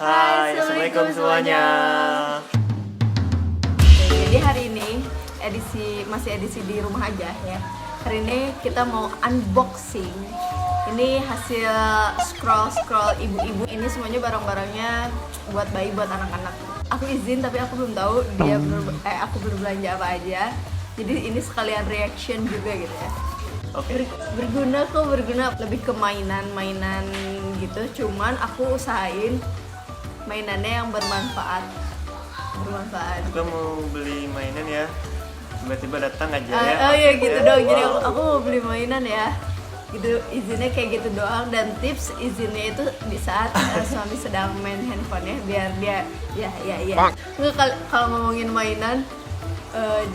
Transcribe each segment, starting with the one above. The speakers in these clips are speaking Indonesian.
Hai, Assalamualaikum semuanya. Jadi hari ini masih edisi di rumah aja ya. Hari ini kita mau unboxing. Ini hasil scroll ibu-ibu. Ini semuanya barang-barangnya buat bayi, buat anak-anak. Aku izin tapi aku belum tahu aku berbelanja apa aja. Jadi ini sekalian reaction juga gitu ya. Oke. Berguna lebih ke mainan gitu. Cuman aku usahain mainannya yang bermanfaat. Aku mau beli mainan ya. Tiba-tiba datang aja ya. Oh iya gitu dong. Jadi Wow. aku mau beli mainan ya. Gitu izinnya kayak gitu doang, dan tips izinnya itu di saat suami sedang main handphone ya, biar dia ya. Nggak, kalau ngomongin mainan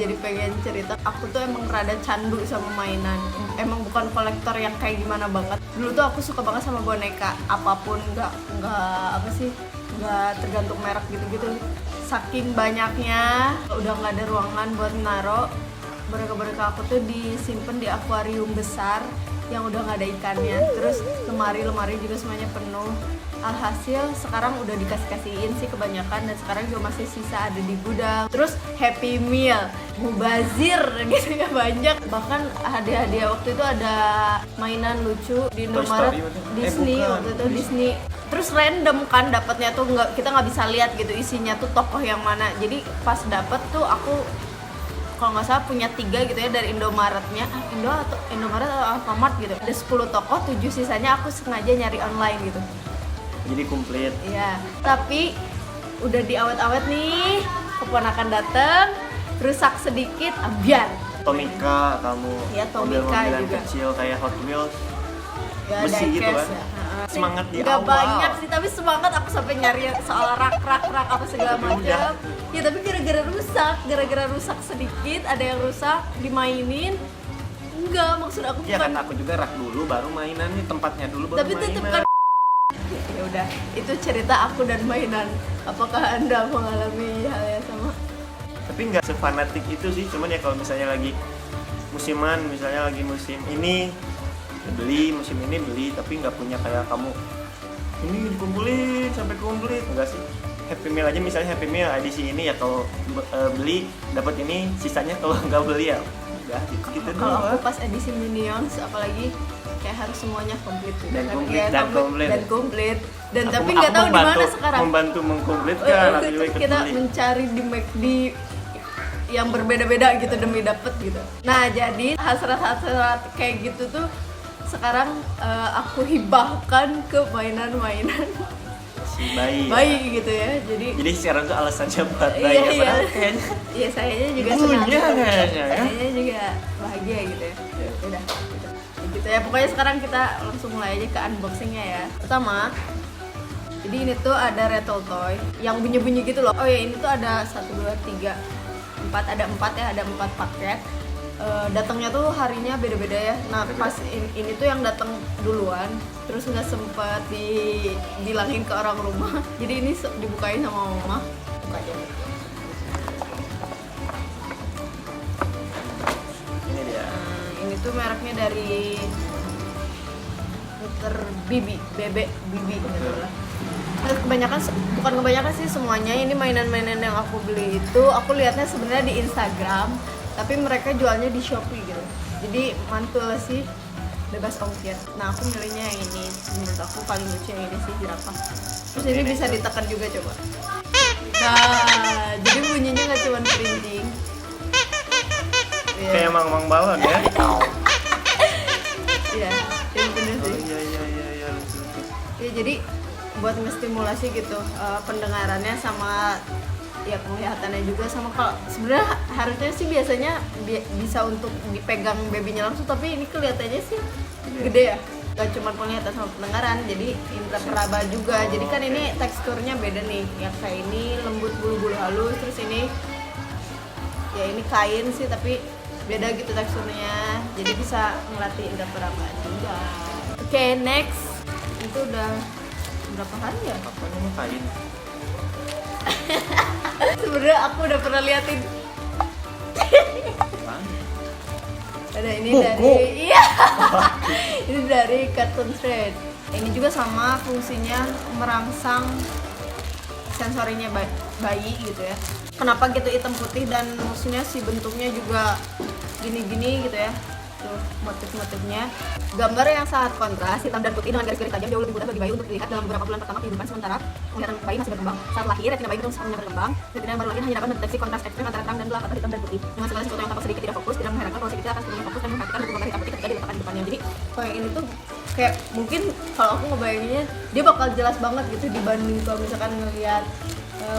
jadi pengen cerita, aku tuh emang rada candu sama mainan. Emang bukan kolektor yang kayak gimana banget. Dulu tuh aku suka banget sama boneka, apapun, nggak tergantung merek gitu-gitu. Saking banyaknya udah nggak ada ruangan buat naro boneka-boneka aku tuh disimpan di akuarium besar yang udah nggak ada ikannya. Terus lemari juga semuanya penuh. Alhasil sekarang udah dikasih-kasihin sih kebanyakan, dan sekarang juga masih sisa ada di gudang. Terus Happy Meal, mubazir gitu ya, banyak. Bahkan hadiah-hadiah waktu itu ada mainan lucu di Indomaret, Disney waktu itu Disney. Terus random kan dapatnya tuh, kita nggak bisa lihat gitu isinya tuh tokoh yang mana. Jadi pas dapet tuh aku kalau nggak salah punya 3 gitu ya dari Indomaretnya, Indomaret atau Alfamart gitu. Ada 10 tokoh, 7 sisanya aku sengaja nyari online gitu. Jadi komplit. Iya, tapi udah diawet-awet nih, keponakan dateng, rusak sedikit, ambiar. Tomika kamu. Iya, Tomika mobil-mobilan juga. kecil kayak Hot Wheels. Ya, Besi gitu diecast kan. ya. Semangat di Nggak awal. banyak sih, tapi semangat aku sampai nyari soal rak apa segala Tapi macam. udah. Ya tapi gara-gara rusak sedikit, ada yang rusak dimainin. Enggak, maksud aku Ya bukan. kan aku juga rak dulu baru mainan nih, tempatnya dulu baru Tapi tetep mainan. kan. Ya udah, itu cerita aku dan mainan. Apakah Anda mengalami hal yang sama? Tapi nggak sefanatik itu sih, cuman ya kalau misalnya lagi musiman, misalnya lagi musim ini beli, musim ini beli, tapi nggak punya kayak kamu ini dikumpulin sampai kumplit, enggak sih. Happy Meal aja, misalnya Happy Meal edisi ini ya, kalau beli dapat ini, sisanya kalau nggak beli ya udah gitu Kalau aku doang. pas edisi Minions apalagi kayak harus semuanya komplit gitu. Dan Kan? komplit, Iya, dan komplit. Dan Aku- tapi aku nggak tahu di mana membantu- sekarang. membantu mengkomplitkan, aku juga ikut Kita beli. mencari di McD yang berbeda-beda gitu demi dapet gitu. Nah, jadi hasrat kayak gitu tuh sekarang aku hibahkan ke mainan-mainan Si bayi. bayi gitu ya. Jadi sekarang tuh alasannya buat Iya, bayi, iya. padahal kayaknya iya, sayanya juga ibunya senang. kayaknya ya. Sayanya juga bahagia gitu ya. Udah gitu. Ya gitu ya. Pokoknya sekarang kita langsung mulai aja ke unboxingnya ya. Pertama, jadi ini tuh ada rattle toy yang bunyi-bunyi gitu loh. Oh ya, ini tuh ada 1, 2, 3, 4, ada 4 ya, ada 4 paket. Datangnya tuh harinya beda-beda ya. Nah pas ini tuh yang datang duluan, terus nggak sempet dibilangin ke orang rumah. Jadi ini dibukain sama mama. Buka aja. Ini dia. Ini tuh mereknya dari Dr. Bebe Bibi gitu lah. Bukan kebanyakan sih semuanya. Ini mainan-mainan yang aku beli itu aku lihatnya sebenarnya di Instagram, tapi mereka jualnya di Shopee gitu. Jadi mantul sih, bebas ongkir. Nah aku milihnya yang ini. Menurut aku paling lucu yang ini sih, jerapah. Terus ini bisa ditekan juga, coba. Nah jadi bunyinya nggak cuma printing. Iya. Kayak mang balon ya. Iya, ini bener Oh sih. iya. Lucu. Ya jadi buat ngestimulasi gitu pendengarannya sama ya penglihatannya juga. Sama kalau sebenarnya harusnya sih biasanya bisa untuk dipegang babynya langsung, tapi ini kelihatannya sih gede ya. Gak cuma penglihatan sama pendengaran, jadi indera peraba juga. Jadi kan ini teksturnya beda nih. Yang kayak ini lembut, bulu-bulu halus, terus ini ya ini kain sih tapi beda gitu teksturnya. Jadi bisa ngelatih indera peraba juga. Oke, next. Itu udah berapa hari ya? Apa namanya kain? Sebenarnya aku udah pernah liatin. Apaan? Ada ini Buku. dari iya. Ini dari Cartoon Thread. Ini juga sama fungsinya merangsang aksesorinya bayi gitu ya. Kenapa gitu hitam putih dan maksudnya si bentuknya juga gini-gini gitu ya. Tuh motif-motifnya. Gambar yang sangat kontras, hitam dan putih dengan garis-garis tajam jauh lebih mudah bagi bayi untuk dilihat dalam beberapa bulan pertama kehidupan, sementara penglihatan bayi masih berkembang. Saat lahir, retina bayi belum sepenuhnya berkembang. Retina yang baru lahir hanya dapat mendeteksi kontras ekstrem antara terang dan gelap atau hitam dan putih. Dengan segala sesuatu yang tampak sedikit tidak fokus, tidak mengherankan kalau si kecil akan sepenuhnya fokus dan memperhatikan bentuk gambar hitam putih ketika diletakkan di depannya. Jadi kalau yang ini tuh kayak mungkin kalau aku ngebayanginnya dia bakal jelas banget gitu dibanding kalau misalkan ngelihat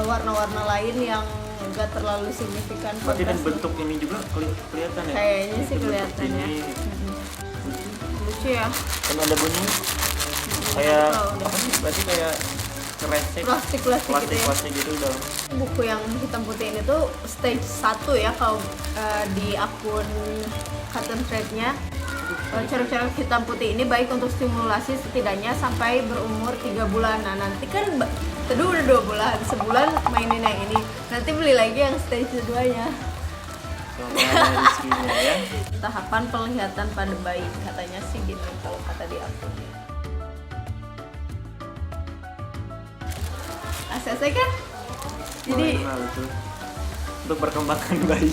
warna-warna lain yang enggak terlalu signifikan. Berarti dan kontrasnya. bentuk ini juga kelihatan ya? Kayaknya sih Bentuk kelihatannya. ini. Lucu ya. Dan ada bunyi kayak tahu deh. apa sih? Berarti kayak kresek Plastik gitu ya. udah. Buku yang hitam putih ini tuh stage 1 ya kalau di akun Cartoon Thread-nya. Corak-corak hitam putih ini baik untuk stimulasi setidaknya sampai berumur 3 bulan. Nah nanti kan Teduh udah 2 bulan, sebulan mainin yang ini. Nanti beli lagi yang stage 2-nya. Rizkinya ya. Tahapan penglihatan pada bayi katanya sih gitu kalau kata di akun. ACC kan? Jadi itu untuk perkembangan bayi.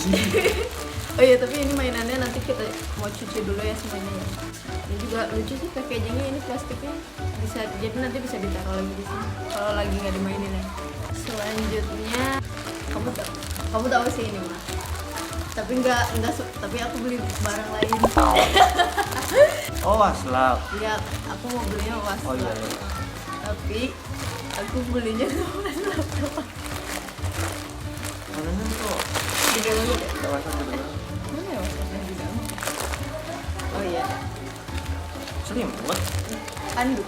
oh iya, tapi ini mainannya nanti kita mau cuci dulu ya semuanya ya. Ini juga lucu sih packagingnya, ini plastiknya bisa, jadi nanti bisa ditaruh lagi di sini kalau lagi nggak dimainin ya. Selanjutnya kamu tahu sih ini mah, tapi tapi aku beli barang lain. Oh, waslap. Iya, aku mau belinya waslap. Oh iya. Tapi aku belinya waslap doang. Mana tuh? Di dalam ya? Ada waslap juga. Mana ya waslapnya di dalam? Oh iya. Sering buat. Anduk.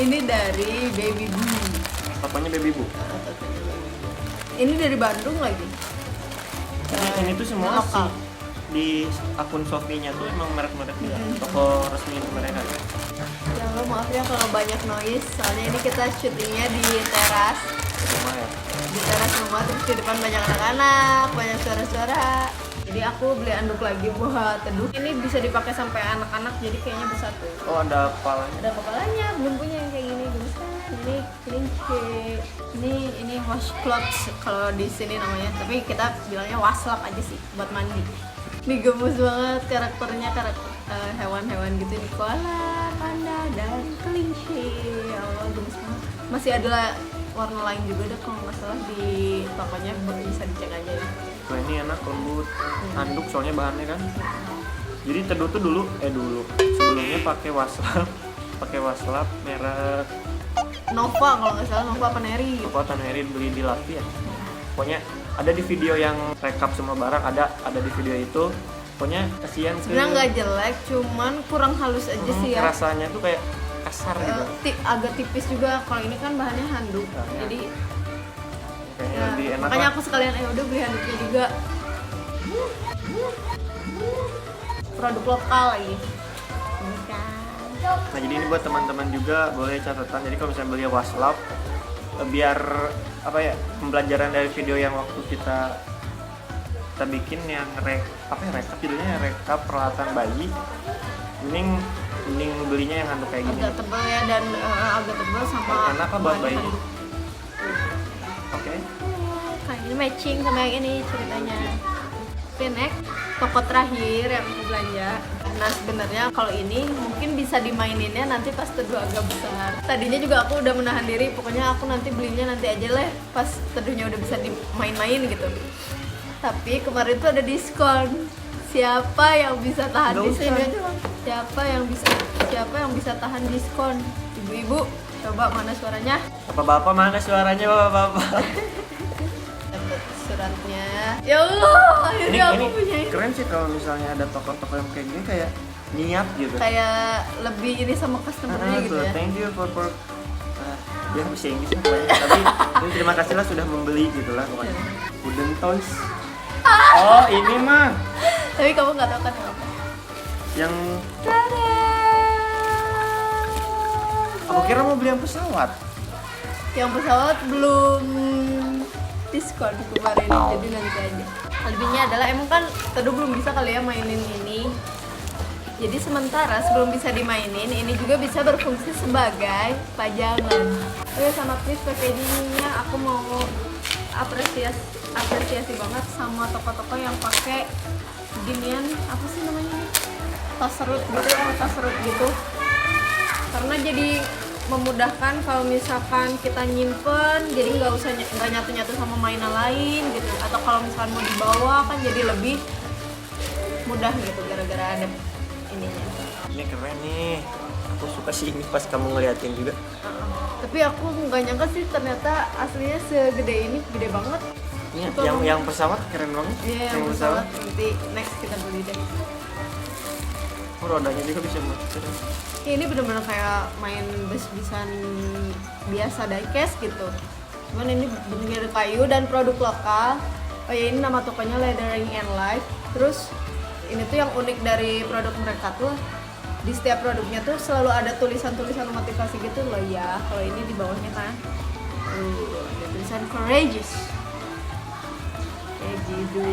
Ini dari Baby Boo. Papanya baby bu. Ini dari Bandung lagi. Ini tuh semua lokal. sih di akun Shopee-nya tuh emang merek-merek dia. Toko resmi mereka ya. Ya Allah, maaf ya kalau banyak noise. Soalnya ini kita syutingnya di teras. Rumah ya. Di teras rumah, terus di depan banyak anak-anak, banyak suara-suara. Jadi aku beli anduk lagi buat Teduh. Ini bisa dipakai sampai anak-anak, jadi kayaknya bersatu. Oh, ada kepalanya. Ada kepalanya, belum punya yang kayak gini, gemesan. Ini kelinci. Ini washcloth kalau di sini namanya, tapi kita bilangnya waslap aja sih buat mandi. Ini gemes banget karakternya, hewan-hewan gitu, ini koala, panda, dan kelinci. Ya Allah, gemes banget. Masih ada warna lain juga deh kalau nggak salah di tokonya, bisa dicek aja ya. Nah, ini enak lembut. Anduk soalnya bahannya kan. Jadi Teduh tuh dulu sebelumnya pakai waslap merek Nova kalau nggak salah, Nova apa Neri. Nova Taneri, beli di Lapi ya. Pokoknya ada di video yang rekap semua barang, ada di video itu. Pokoknya kasihan ke. Sebenarnya nggak jelek, cuman kurang halus aja sih ya. Rasanya tuh kayak kasar gitu. Agak tipis juga. Kalau ini kan bahannya handuk, Nah, ya. jadi Kayaknya ya, lebih enak makanya lah. aku sekalian udah beli handuknya juga. Produk lokal lagi. Ini kan. Nah, jadi ini buat teman-teman juga boleh catatan. Jadi kalau misalnya beli waslap, biar apa ya, pembelajaran dari video yang waktu kita bikin yang rekap judulnya rekap peralatan bayi. Mending belinya yang handuk kayak gini. Agak tebal ya, dan agak tebal sama Enak apa buat bahan bayi? handuk. Oke. Kayak ini matching sama yang ini ceritanya. Pinek, toko terakhir yang aku belanja. Nah sebenarnya kalau ini mungkin bisa dimaininnya nanti pas Teduh agak besar. Tadinya juga aku udah menahan diri, pokoknya aku nanti belinya nanti aja lah pas Teduhnya udah bisa dimain-main gitu. Tapi kemarin tuh ada diskon. Siapa yang bisa tahan Nggak usah, diskon? ini aja lah. Siapa yang bisa tahan diskon? Ibu-ibu, coba mana suaranya? Bapak-bapak mana suaranya, bapak-bapak? Dapat suratnya. Ya Allah, akhirnya aku punya Ini keren sih kalau misalnya ada toko-toko yang kayak gini, kayak niat gitu. kayak lebih ini sama customer-nya gitu tuh, ya. thank you for ya bisa Inggris lah pokoknya. Tapi ini terima kasih lah sudah membeli gitu lah pokoknya. Wooden toys. Oh, ini mah Tapi kamu nggak tahu kan apa? yang Tada! aku kira mau beli yang pesawat. Yang pesawat belum diskon kemarin, jadi nanti aja. Lebihnya adalah emang kan Teduh belum bisa kali ya mainin ini. Jadi sementara sebelum bisa dimainin, ini juga bisa berfungsi sebagai pajangan. Oke, sama please packagingnya aku mau apresiasi banget sama toko-toko yang pakai ginian, apa sih namanya, tas serut gitu ya, tas serut gitu. Karena jadi memudahkan kalau misalkan kita nyimpen, jadi nggak nyatu-nyatu sama mainan lain gitu. Atau kalau misalkan mau dibawa kan jadi lebih mudah gitu gara-gara ada ininya. Ini keren nih, aku suka sih ini pas kamu ngeliatin juga. Tapi aku nggak nyangka sih ternyata aslinya segede ini, gede banget. Ini Itu yang pesawat keren banget. Iya, yang pesawat nanti next kita beli deh. Oh, rodanya juga bisa buat keren. Ini bener-bener kayak main bus-busan biasa diecast gitu. Cuman ini bentuknya dari kayu dan produk lokal. Oh ya, ini nama tokonya Leathering and Life. Terus ini tuh yang unik dari produk mereka tuh, di setiap produknya tuh selalu ada tulisan-tulisan motivasi gitu loh ya. Kalau ini di bawahnya kan ada tulisan courageous kayak gitu.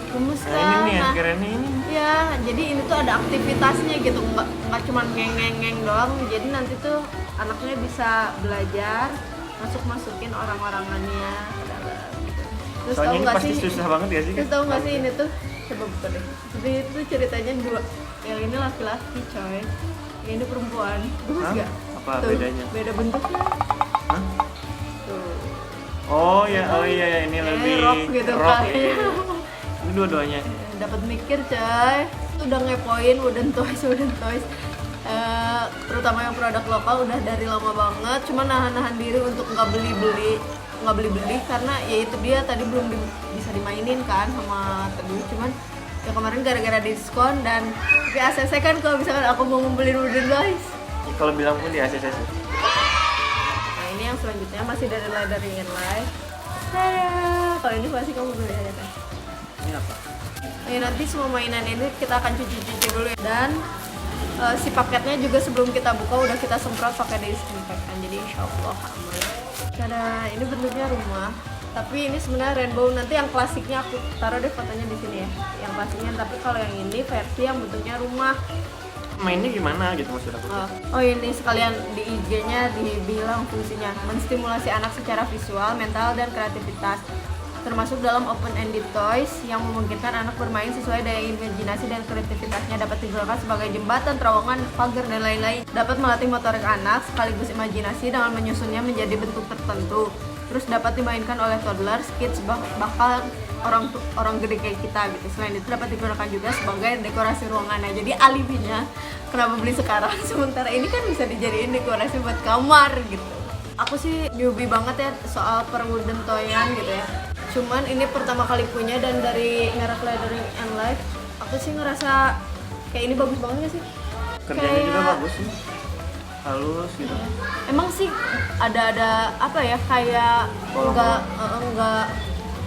Kumusta? Nah, ini nih yang kerennya ini. Ya, jadi ini tuh ada aktivitasnya gitu, nggak cuma ngeng-ngeng doang. Jadi nanti tuh anaknya bisa belajar, masukin orang-orangannya ke dalam gitu. Terus Soalnya tahu ini nggak pasti sih? susah banget ya sih. Terus tahu nggak sih ini tuh? Coba buka deh. Jadi itu ceritanya dua. Yang ini laki-laki coy, yang ini perempuan. Bagus Hah? nggak? Apa Tuh, bedanya? beda bentuknya. Hah? Tuh. Oh ya, ini lebih rock gitu rock, kan. iya. Ini dua-duanya. Dapat mikir coy. Udah ngepoin wooden toys. Terutama yang produk lokal udah dari lama banget. Cuma nahan diri untuk nggak beli karena ya itu dia tadi belum bisa dimainin kan sama Teduh. Cuman ya kemarin gara-gara diskon dan di ACC kan kalau misalkan aku mau ngumpulin wooden toys. Ya, kalau bilang pun di ACC sih. Nah ini yang selanjutnya masih dari Leathering and Life. Kalau ini pasti kamu beli aja kan. Ini apa? Ya, nanti semua mainan ini kita akan cuci-cuci dulu ya. Dan si paketnya juga sebelum kita buka udah kita semprot pakai disinfektan, jadi insya Allah aman. Karena ini bentuknya rumah, tapi ini sebenarnya rainbow. Nanti yang klasiknya aku taruh deh fotonya di sini ya, yang klasiknya. Tapi kalau yang ini versi yang bentuknya rumah. Mainnya gimana gitu maksud aku? Oh ini sekalian di IG-nya dibilang fungsinya menstimulasi anak secara visual, mental, dan kreativitas, termasuk dalam open-ended toys yang memungkinkan anak bermain sesuai daya imajinasi dan kreativitasnya, dapat digunakan sebagai jembatan, terowongan, pagar, dan lain-lain. Dapat melatih motorik anak sekaligus imajinasi dengan menyusunnya menjadi bentuk tertentu. Terus dapat dimainkan oleh toddlers, kids, bahkan orang gede kayak kita gitu. Selain itu dapat digunakan juga sebagai dekorasi ruangannya. Jadi alibinya kenapa beli sekarang sementara ini kan bisa dijadiin dekorasi buat kamar gitu. Aku sih newbie banget ya soal per wooden toyan gitu ya. Cuman ini pertama kali punya dan dari merek Leathering and Life, aku sih ngerasa kayak ini bagus banget gak sih? Kerjanya juga bagus sih, halus gitu. Emang sih ada apa ya, kayak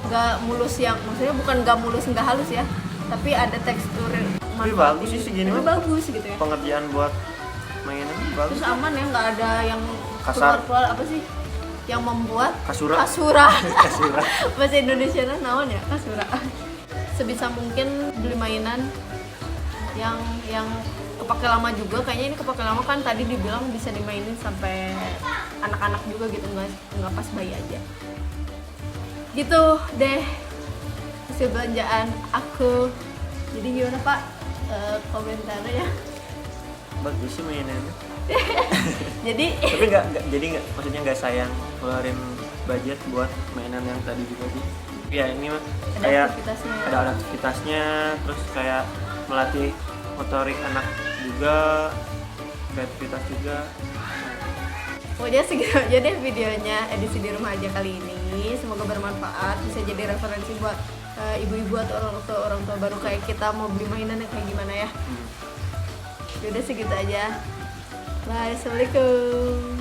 nggak mulus, yang maksudnya bukan nggak mulus nggak halus ya, tapi ada tekstur Tapi bagus sih segini mah. bagus gitu ya. Pengerjaan buat mainan bagus. Terus aman ya, nggak ada yang Kasar. keluar apa sih yang membuat Kasura. kasura. Kasura. Bahasa Indonesia naon ya, kasura. Sebisa mungkin beli mainan yang kepake lama juga. Kayaknya ini kepake lama kan, tadi dibilang bisa dimainin sampai anak-anak juga gitu, nggak pas bayi aja. Gitu deh hasil belanjaan aku. Jadi gimana Pak komentarnya? Bagus sih mainannya. Jadi Tapi nggak maksudnya nggak sayang keluarin budget buat mainan yang tadi juga sih. Ya ini mah ada kayak aktivitasnya. ada aktivitasnya, terus kayak melatih motorik anak juga, kreativitas juga. Pokoknya segitu aja deh videonya edisi di rumah aja kali ini. Semoga bermanfaat, bisa jadi referensi buat ibu-ibu atau orang tua baru kayak kita mau beli mainan kayak gimana ya. Yaudah segitu aja. Bye, assalamualaikum.